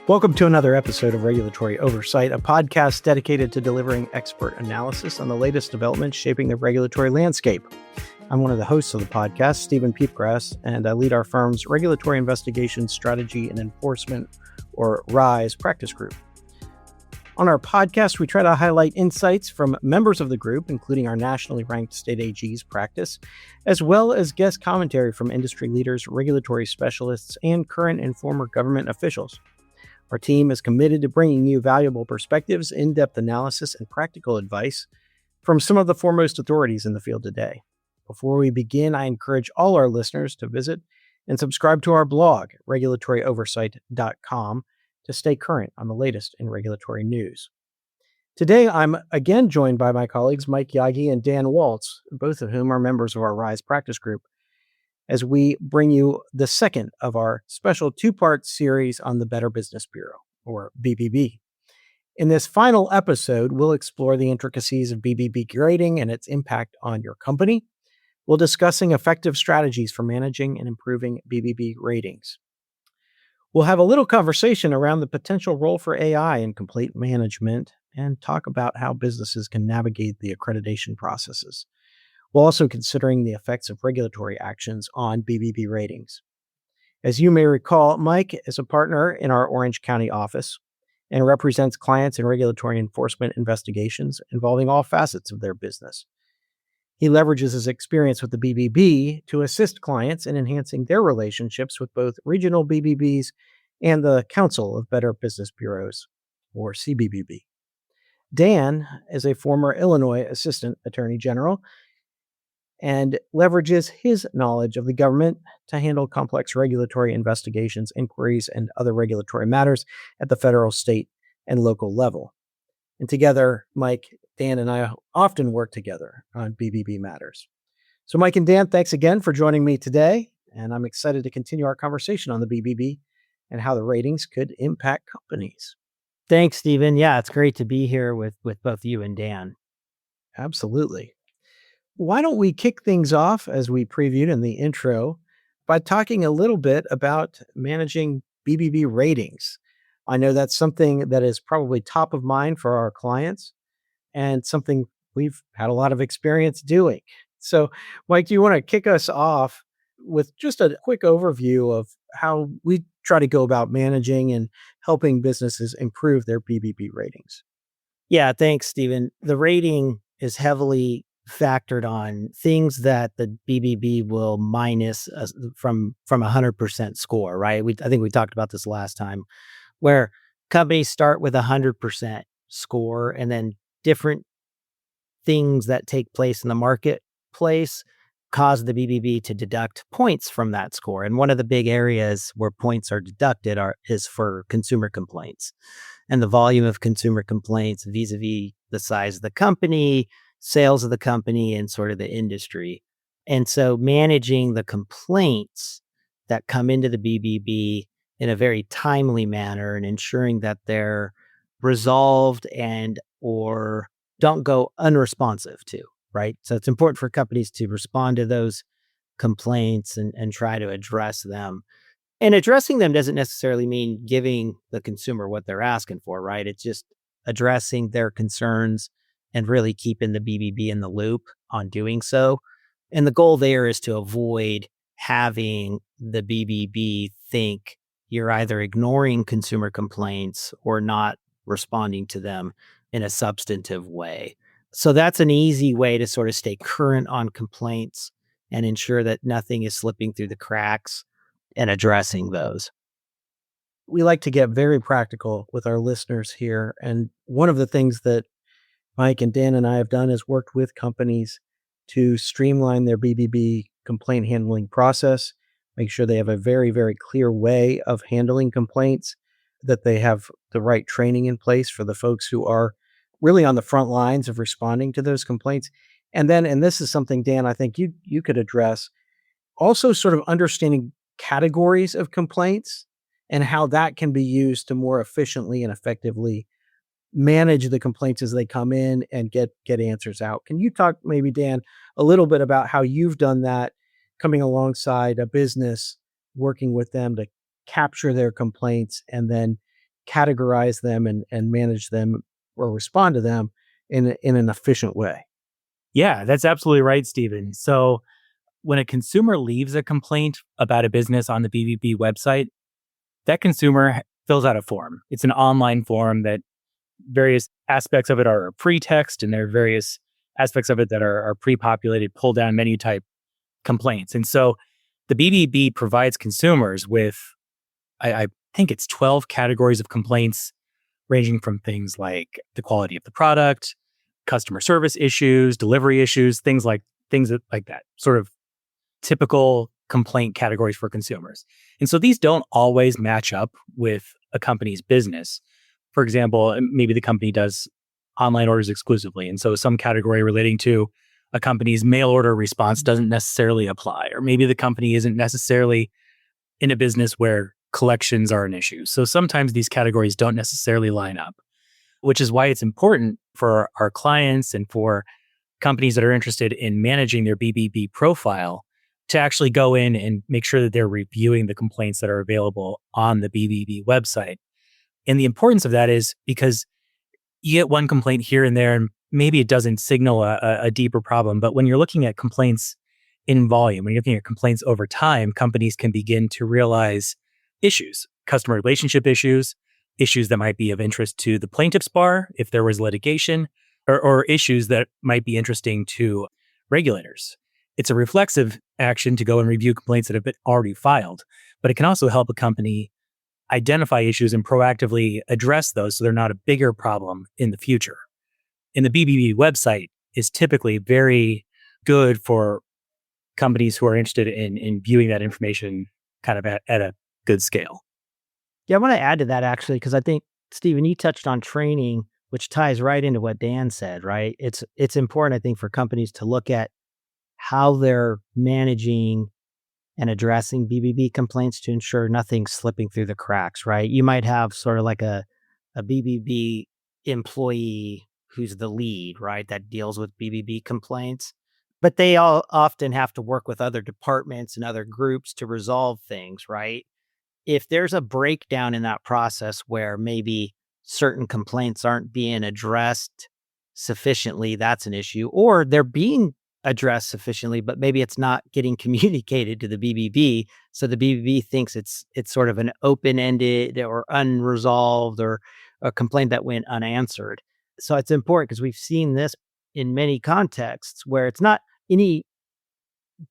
Welcome to another episode of Regulatory Oversight, a podcast dedicated to delivering expert analysis on the latest developments shaping the regulatory landscape. I'm one of the hosts of the podcast, Stephen Piepgrass, and I lead our firm's Regulatory Investigation Strategy and Enforcement, or RISE, practice group. On our podcast, we try to highlight insights from members of the group, including our nationally ranked state AG's practice, as well as guest commentary from industry leaders, regulatory specialists, and current and former government officials. Our team is committed to bringing you valuable perspectives, in-depth analysis, and practical advice from some of the foremost authorities in the field today. Before we begin, I encourage all our listeners to visit and subscribe to our blog, regulatoryoversight.com, to stay current on the latest in regulatory news. Today, I'm again joined by my colleagues Mike Yaghi and Dan Waltz, both of whom are members of our RISE practice group, as we bring you the second of our special two-part series on the Better Business Bureau, or BBB. In this final episode, we'll explore the intricacies of BBB grading and its impact on your company, while discussing effective strategies for managing and improving BBB ratings. We'll have a little conversation around the potential role for AI in complaint management and talk about how businesses can navigate the accreditation processes, while also considering the effects of regulatory actions on BBB ratings. As you may recall, Mike is a partner in our Orange County office and represents clients in regulatory enforcement investigations involving all facets of their business. He leverages his experience with the BBB to assist clients in enhancing their relationships with both regional BBBs and the Council of Better Business Bureaus, or CBBB. Dan is a former Illinois Assistant Attorney General and leverages his knowledge of the government to handle complex regulatory investigations, inquiries, and other regulatory matters at the federal, state, and local level. And together, Mike, Dan, and I often work together on BBB matters. So Mike and Dan, thanks again for joining me today, and I'm excited to continue our conversation on the BBB and how the ratings could impact companies. Thanks, Stephen. Yeah, it's great to be here with both you and Dan. Absolutely. Why don't we kick things off, as we previewed in the intro, by talking a little bit about managing BBB ratings. I know that's something that is probably top of mind for our clients and something we've had a lot of experience doing. So, Mike, do you want to kick us off with just a quick overview of how we try to go about managing and helping businesses improve their BBB ratings? Yeah, thanks, Stephen. The rating is heavily factored on things that the BBB will minus from 100% score, right? I think we talked about this last time, where companies start with 100% score, and then different things that take place in the marketplace cause the BBB to deduct points from that score. And one of the big areas where points are deducted is for consumer complaints, and the volume of consumer complaints vis-a-vis the size of the company, sales of the company, and sort of the industry. And so managing the complaints that come into the BBB in a very timely manner and ensuring that they're resolved and or don't go unresponsive to, right? So it's important for companies to respond to those complaints and try to address them. And addressing them doesn't necessarily mean giving the consumer what they're asking for, right? It's just addressing their concerns and really keeping the BBB in the loop on doing so. And the goal there is to avoid having the BBB think you're either ignoring consumer complaints or not responding to them in a substantive way. So that's an easy way to sort of stay current on complaints and ensure that nothing is slipping through the cracks and addressing those. We like to get very practical with our listeners here. And one of the things that Mike and Dan and I have done is worked with companies to streamline their BBB complaint handling process, make sure they have a very, very clear way of handling complaints, that they have the right training in place for the folks who are really on the front lines of responding to those complaints. And then, and this is something, Dan, I think you could address, also sort of understanding categories of complaints and how that can be used to more efficiently and effectively manage the complaints as they come in and get answers out. Can you talk maybe, Dan, a little bit about how you've done that, coming alongside a business, working with them to capture their complaints and then categorize them and manage them or respond to them in an efficient way. Yeah, that's absolutely right, Stephen. So when a consumer leaves a complaint about a business on the BBB website, that consumer fills out a form. It's an online form that various aspects of it are pre-text, and there are various aspects of it that are pre-populated pull down menu type complaints. And so the BBB provides consumers with, I think it's 12 categories of complaints, ranging from things like the quality of the product, customer service issues, delivery issues, things like that, sort of typical complaint categories for consumers. And so these don't always match up with a company's business. For example, maybe the company does online orders exclusively. And so some category relating to a company's mail order response doesn't necessarily apply. Or maybe the company isn't necessarily in a business where collections are an issue. So sometimes these categories don't necessarily line up, which is why it's important for our clients and for companies that are interested in managing their BBB profile to actually go in and make sure that they're reviewing the complaints that are available on the BBB website. And the importance of that is because you get one complaint here and there, and maybe it doesn't signal a deeper problem. But when you're looking at complaints in volume, when you're looking at complaints over time, companies can begin to realize issues, customer relationship issues, issues that might be of interest to the plaintiff's bar if there was litigation, or issues that might be interesting to regulators. It's a reflexive action to go and review complaints that have been already filed, but it can also help a company identify issues and proactively address those so they're not a bigger problem in the future. And the BBB website is typically very good for companies who are interested in viewing that information kind of at a good scale. Yeah, I want to add to that actually, because I think, Stephen, you touched on training, which ties right into what Dan said, right? It's important, I think, for companies to look at how they're managing and addressing BBB complaints to ensure nothing's slipping through the cracks, right? You might have sort of like a BBB employee who's the lead, right, that deals with BBB complaints, but they all often have to work with other departments and other groups to resolve things, right? If there's a breakdown in that process where maybe certain complaints aren't being addressed sufficiently, that's an issue, or they're being addressed sufficiently, but maybe it's not getting communicated to the BBB. So the BBB thinks it's sort of an open-ended or unresolved or a complaint that went unanswered. So it's important because we've seen this in many contexts where it's not any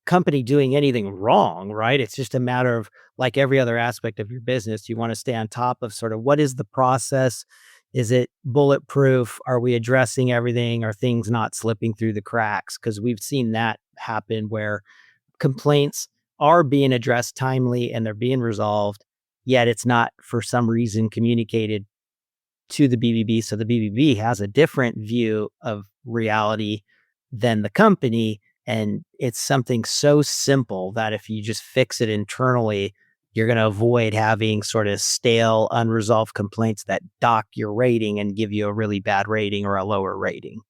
company doing anything wrong, right? It's just a matter of, like every other aspect of your business, you want to stay on top of sort of what is the process? Is it bulletproof? Are we addressing everything? Are things not slipping through the cracks? Because we've seen that happen where complaints are being addressed timely and they're being resolved, yet it's not for some reason communicated to the BBB. So the BBB has a different view of reality than the company. And it's something so simple that if you just fix it internally, you're going to avoid having sort of stale, unresolved complaints that dock your rating and give you a really bad rating or a lower rating.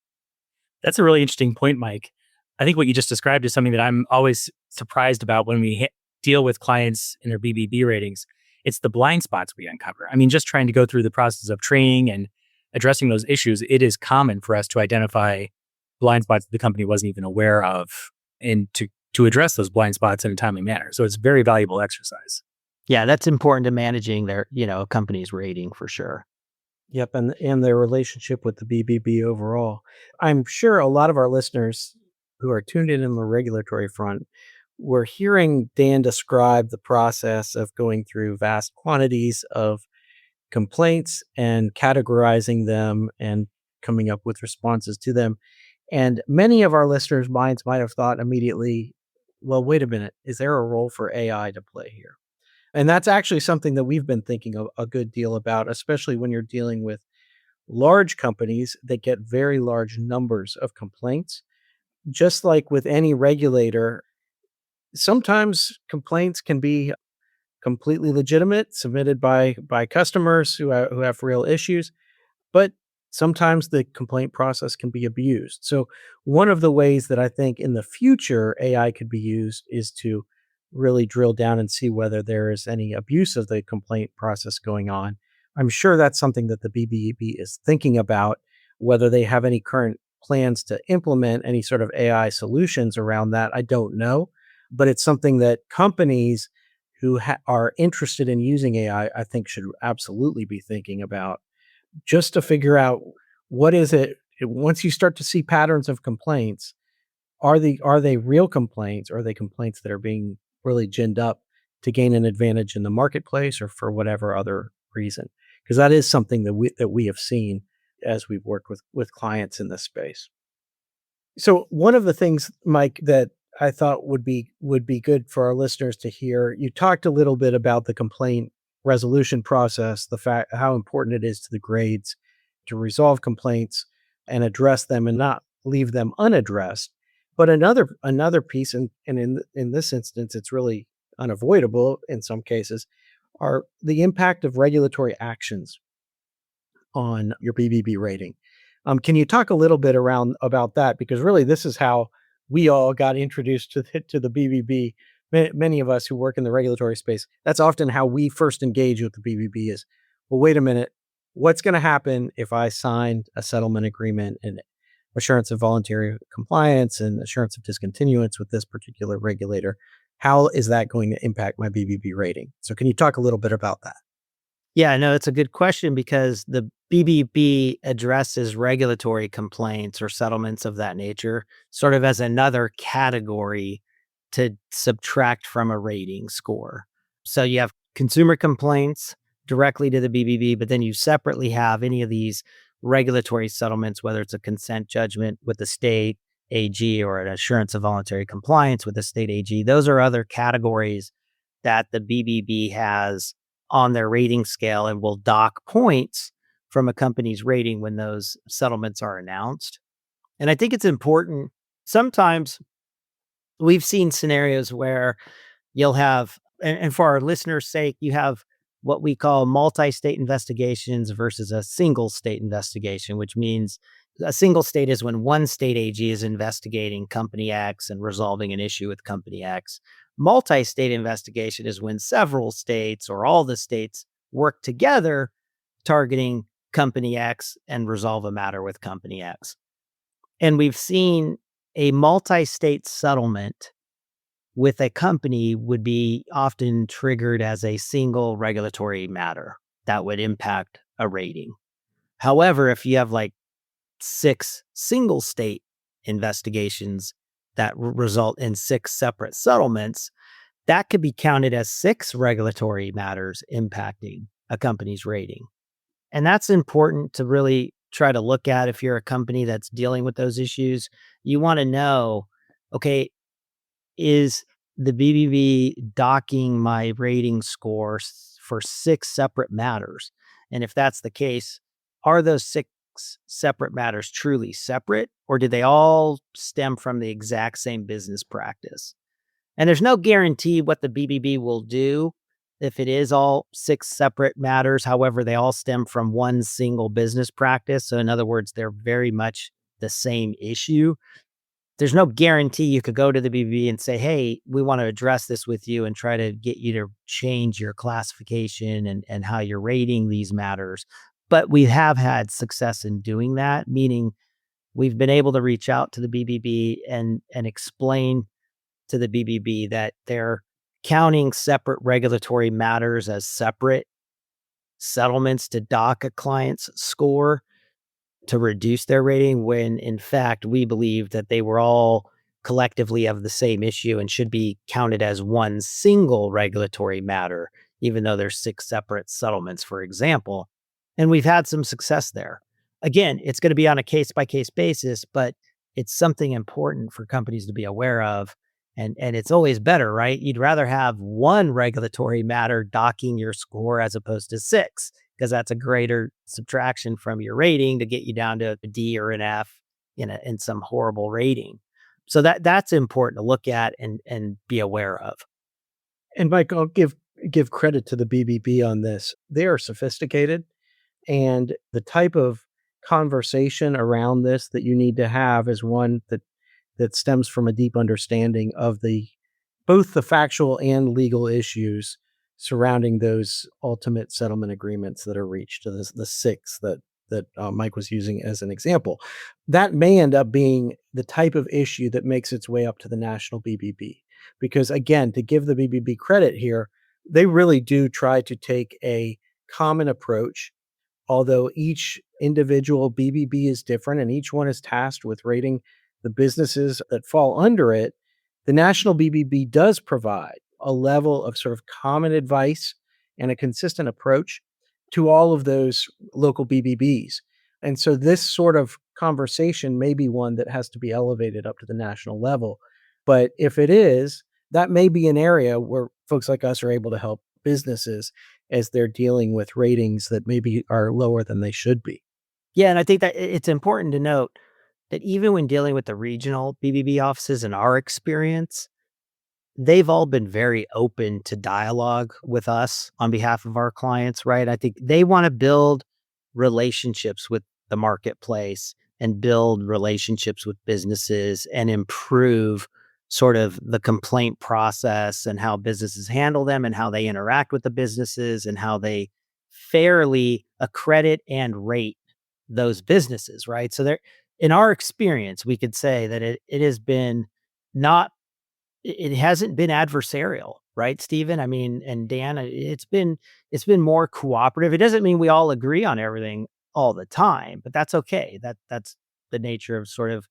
That's a really interesting point, Mike. I think what you just described is something that I'm always surprised about when we deal with clients in their BBB ratings. It's the blind spots we uncover. I mean, just trying to go through the process of training and addressing those issues, it is common for us to identify blind spots that the company wasn't even aware of and to address those blind spots in a timely manner. So it's a very valuable exercise. Yeah, that's important to managing their, a company's rating for sure. Yep, and their relationship with the BBB overall. I'm sure a lot of our listeners who are tuned in on the regulatory front were hearing Dan describe the process of going through vast quantities of complaints and categorizing them and coming up with responses to them. And many of our listeners' minds might have thought immediately, well, wait a minute, is there a role for AI to play here? And that's actually something that we've been thinking a good deal about, especially when you're dealing with large companies that get very large numbers of complaints. Just like with any regulator, sometimes complaints can be completely legitimate, submitted by customers who have real issues, but sometimes the complaint process can be abused. So one of the ways that I think in the future AI could be used is to really drill down and see whether there is any abuse of the complaint process going on I'm sure that's something that the BBB is thinking about. Whether they have any current plans to implement any sort of AI solutions around that, I don't know. But it's something that companies who are interested in using AI, I think, should absolutely be thinking about, just to figure out what is it. Once you start to see patterns of complaints, are they real complaints, or are they complaints that are being really ginned up to gain an advantage in the marketplace or for whatever other reason? Because that is something that we have seen as we've worked with clients in this space. So one of the things, Mike, that I thought would be good for our listeners to hear, you talked a little bit about the complaint resolution process, the fact how important it is to the grades to resolve complaints and address them and not leave them unaddressed. But another piece, and in this instance, it's really unavoidable in some cases, are the impact of regulatory actions on your BBB rating. Can you talk a little bit about that? Because really, this is how we all got introduced to the BBB. Many of us who work in the regulatory space, that's often how we first engage with the BBB is, well, wait a minute, what's going to happen if I signed a settlement agreement and assurance of voluntary compliance and assurance of discontinuance with this particular regulator? How is that going to impact my BBB rating? So can you talk a little bit about that? Yeah, no, it's a good question because the BBB addresses regulatory complaints or settlements of that nature sort of as another category to subtract from a rating score. So you have consumer complaints directly to the BBB, but then you separately have any of these regulatory settlements, whether it's a consent judgment with the state AG or an assurance of voluntary compliance with the state AG. Those are other categories that the BBB has on their rating scale and will dock points from a company's rating when those settlements are announced. And I think it's important. Sometimes we've seen scenarios where you'll have, and for our listeners' sake, you have what we call multi-state investigations versus a single state investigation, which means a single state is when one state AG is investigating company X and resolving an issue with company X. Multi-state investigation is when several states or all the states work together targeting company X and resolve a matter with company X. And we've seen a multi-state settlement with a company would be often triggered as a single regulatory matter that would impact a rating. However, if you have like 6 single state investigations that result in 6 separate settlements, that could be counted as 6 regulatory matters impacting a company's rating. And that's important to really try to look at if you're a company that's dealing with those issues. You want to know, okay, is the BBB docking my rating score for 6 separate matters? And if that's the case, are those 6 separate matters truly separate, or did they all stem from the exact same business practice? And there's no guarantee what the BBB will do if it is all 6 separate matters. However, they all stem from one single business practice. So in other words, they're very much the same issue. There's no guarantee you could go to the BBB and say, hey, we want to address this with you and try to get you to change your classification and how you're rating these matters. But we have had success in doing that, meaning we've been able to reach out to the BBB and explain to the BBB that they're counting separate regulatory matters as separate settlements to dock a client's score to reduce their rating, when in fact we believe that they were all collectively of the same issue and should be counted as one single regulatory matter, even though there's 6 separate settlements, for example. And we've had some success there. Again, it's going to be on a case-by-case basis, but it's something important for companies to be aware of. And it's always better, right? You'd rather have one regulatory matter docking your score as opposed to 6, because that's a greater subtraction from your rating to get you down to a D or an F in some horrible rating. So that's important to look at and be aware of. And Mike, I'll give credit to the BBB on this. They are sophisticated, and the type of conversation around this that you need to have is one that stems from a deep understanding of both the factual and legal issues surrounding those ultimate settlement agreements that are reached, the six that Mike was using as an example. That may end up being the type of issue that makes its way up to the national BBB. Because again, to give the BBB credit here, they really do try to take a common approach, although each individual BBB is different and each one is tasked with rating the businesses that fall under it. The national BBB does provide a level of sort of common advice and a consistent approach to all of those local BBBs. And so this sort of conversation may be one that has to be elevated up to the national level. But if it is, that may be an area where folks like us are able to help businesses as they're dealing with ratings that maybe are lower than they should be. Yeah, and I think that it's important to note that even when dealing with the regional BBB offices, in our experience, they've all been very open to dialogue with us on behalf of our clients, right? I think they want to build relationships with the marketplace and build relationships with businesses and improve sort of the complaint process and how businesses handle them and how they interact with the businesses and how they fairly accredit and rate those businesses, right? So there, in our experience, we could say that it has been not, it hasn't been adversarial, right, Stephen? I mean, and Dan, it's been more cooperative. It doesn't mean we all agree on everything all the time, but that's okay. That's the nature of sort of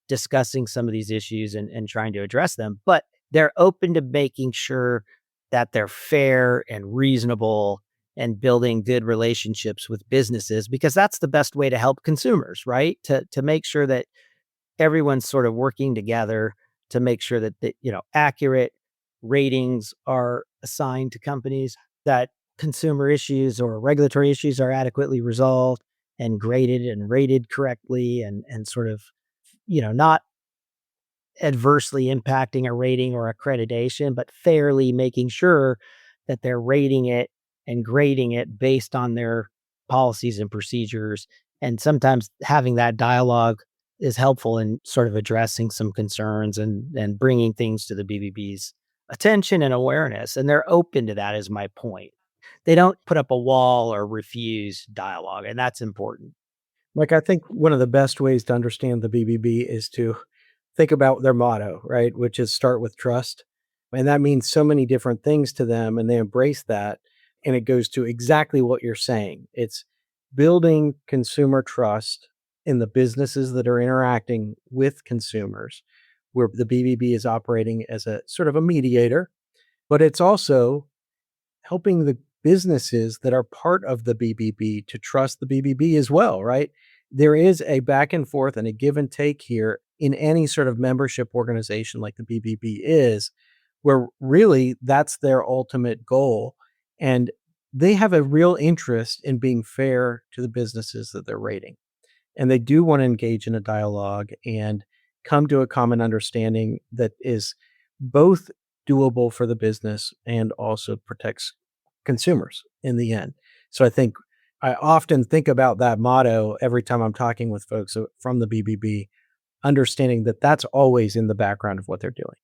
discussing some of these issues and trying to address them. But they're open to making sure that they're fair and reasonable and building good relationships with businesses, because that's the best way to help consumers, right? To make sure that everyone's sort of working together to make sure that accurate ratings are assigned to companies, that consumer issues or regulatory issues are adequately resolved and graded and rated correctly, and sort of not adversely impacting a rating or accreditation, but fairly making sure that they're rating it and grading it based on their policies and procedures. And sometimes having that dialogue is helpful in sort of addressing some concerns and bringing things to the BBB's attention and awareness. And they're open to that, is my point. They don't put up a wall or refuse dialogue, and that's important. Like, I think one of the best ways to understand the BBB is to think about their motto, right? Which is start with trust. And that means so many different things to them, and they embrace that. And it goes to exactly what you're saying. It's building consumer trust in the businesses that are interacting with consumers, where the BBB is operating as a sort of a mediator, but it's also helping the businesses that are part of the BBB to trust the BBB as well, right? There is a back and forth and a give and take here in any sort of membership organization like the BBB is, where really that's their ultimate goal. And they have a real interest in being fair to the businesses that they're rating. And they do want to engage in a dialogue and come to a common understanding that is both doable for the business and also protects consumers in the end. So I often think about that motto every time I'm talking with folks from the BBB, understanding that that's always in the background of what they're doing.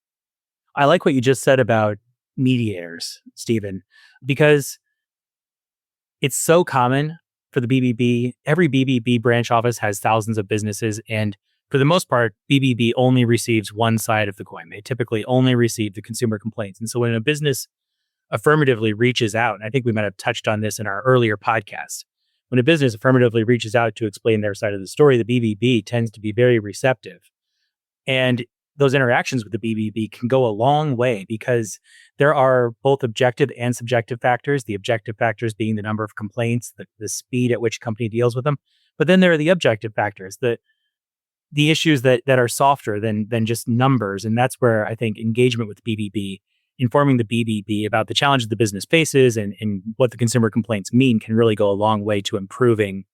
I like what you just said about mediators, Stephen, because it's so common for the BBB. Every BBB branch office has thousands of businesses, and for the most part, BBB only receives one side of the coin. They typically only receive the consumer complaints. And so when a business affirmatively reaches out, and I think we might have touched on this in our earlier podcast, when a business affirmatively reaches out to explain their side of the story, the BBB tends to be very receptive. And those interactions with the BBB can go a long way because there are both objective and subjective factors, the objective factors being the number of complaints, the speed at which a company deals with them. But then there are the objective factors, the issues that are softer than just numbers. And that's where I think engagement with BBB, informing the BBB about the challenges the business faces and what the consumer complaints mean, can really go a long way to improving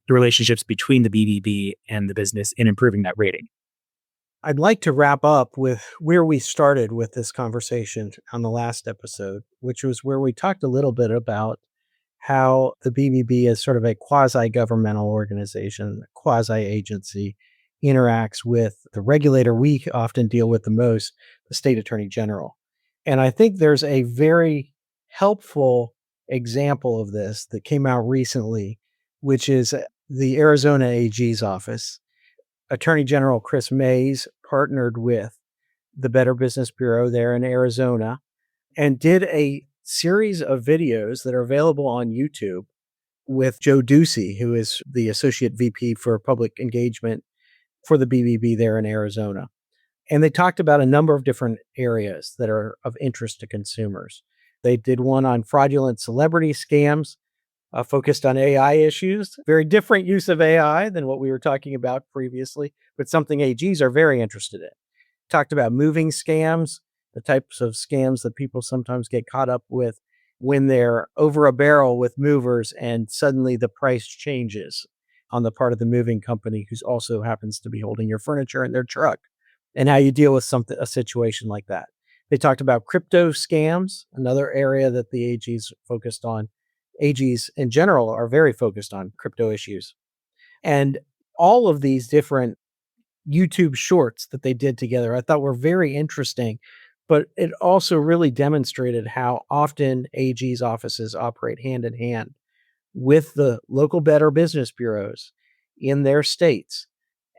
the relationships between the BBB and the business and improving that rating. I'd like to wrap up with where we started with this conversation on the last episode, which was where we talked a little bit about how the BBB is sort of a quasi-governmental organization, quasi-agency, interacts with the regulator we often deal with the most, the state attorney general. And I think there's a very helpful example of this that came out recently, which is the Arizona AG's office. Attorney General Chris Mays partnered with the Better Business Bureau there in Arizona and did a series of videos that are available on YouTube with Joe Ducey, who is the Associate VP for Public Engagement for the BBB there in Arizona. And they talked about a number of different areas that are of interest to consumers. They did one on fraudulent celebrity scams, focused on AI issues. Very different use of AI than what we were talking about previously, but something AGs are very interested in. Talked about moving scams, the types of scams that people sometimes get caught up with when they're over a barrel with movers and suddenly the price changes on the part of the moving company who also happens to be holding your furniture in their truck, and how you deal with a situation like that. They talked about crypto scams, another area that the AGs focused on. AGs in general are very focused on crypto issues. And all of these different YouTube shorts that they did together, I thought were very interesting, but it also really demonstrated how often AG's offices operate hand in hand with the local Better Business Bureaus in their states.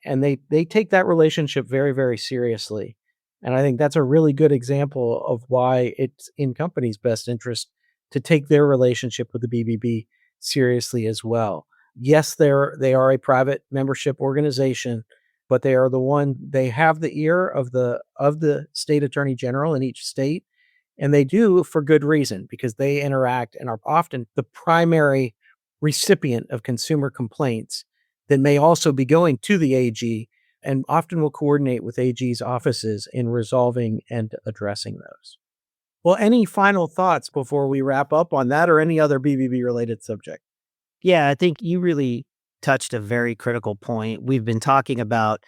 And they take that relationship very, very seriously. And I think that's a really good example of why it's in companies' best interest to take their relationship with the BBB seriously as well. Yes, they are a private membership organization, but they have the ear of the state attorney general in each state, and they do for good reason, because they interact and are often the primary recipient of consumer complaints that may also be going to the AG, and often will coordinate with AG's offices in resolving and addressing those. Well, any final thoughts before we wrap up on that or any other BBB related subject? Yeah, I think you really touched a very critical point. We've been talking about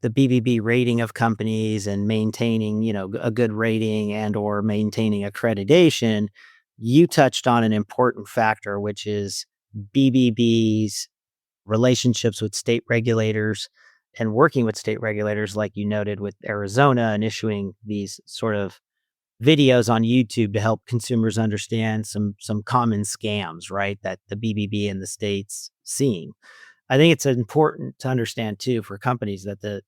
the BBB rating of companies and maintaining, a good rating and or maintaining accreditation. You touched on an important factor, which is BBB's relationships with state regulators and working with state regulators, like you noted with Arizona, and issuing these sort of videos on YouTube to help consumers understand some common scams, right, that the BBB in the states seeing. I think it's important to understand too for companies that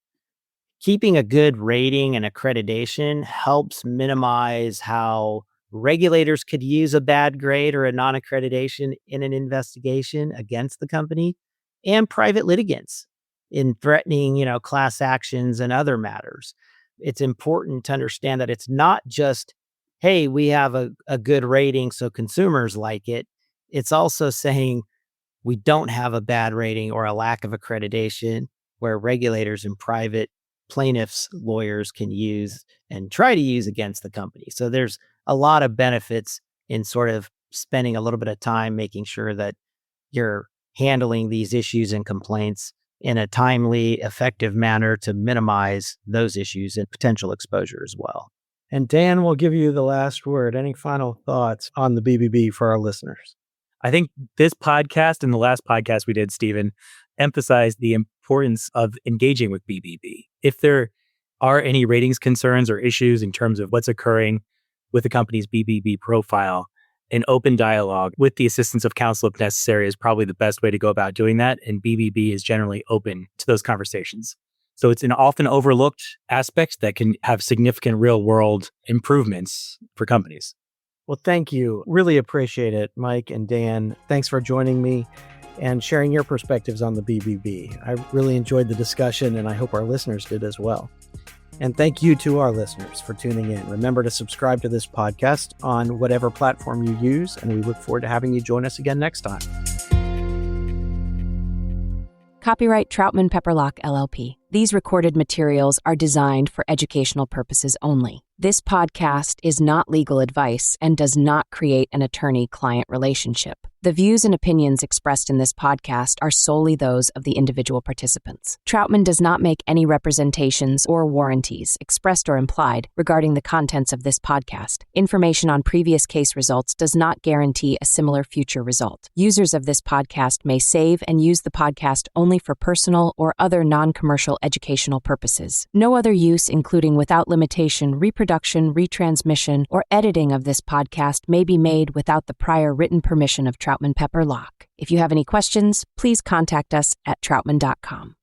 keeping a good rating and accreditation helps minimize how regulators could use a bad grade or a non-accreditation in an investigation against the company, and private litigants in threatening, class actions and other matters. It's important to understand that it's not just, hey, we have a good rating so consumers like it. It's also saying we don't have a bad rating or a lack of accreditation where regulators and private plaintiffs' lawyers can use and try to use against the company. So there's a lot of benefits in sort of spending a little bit of time making sure that you're handling these issues and complaints in a timely, effective manner to minimize those issues and potential exposure as well. And Dan will give you the last word. Any final thoughts on the BBB for our listeners? I think this podcast and the last podcast we did, Stephen, emphasized the importance of engaging with BBB. If there are any ratings concerns or issues in terms of what's occurring with the company's BBB profile, an open dialogue with the assistance of counsel if necessary is probably the best way to go about doing that. And BBB is generally open to those conversations. So it's an often overlooked aspect that can have significant real world improvements for companies. Well, thank you. Really appreciate it, Mike and Dan. Thanks for joining me and sharing your perspectives on the BBB. I really enjoyed the discussion, and I hope our listeners did as well. And thank you to our listeners for tuning in. Remember to subscribe to this podcast on whatever platform you use, and we look forward to having you join us again next time. Copyright Troutman Pepperlock, LLP. These recorded materials are designed for educational purposes only. This podcast is not legal advice and does not create an attorney-client relationship. The views and opinions expressed in this podcast are solely those of the individual participants. Troutman does not make any representations or warranties, expressed or implied, regarding the contents of this podcast. Information on previous case results does not guarantee a similar future result. Users of this podcast may save and use the podcast only for personal or other non-commercial educational purposes. No other use, including without limitation, reproduction, retransmission, or editing of this podcast may be made without the prior written permission of Troutman Pepper Locke. If you have any questions, please contact us at troutman.com.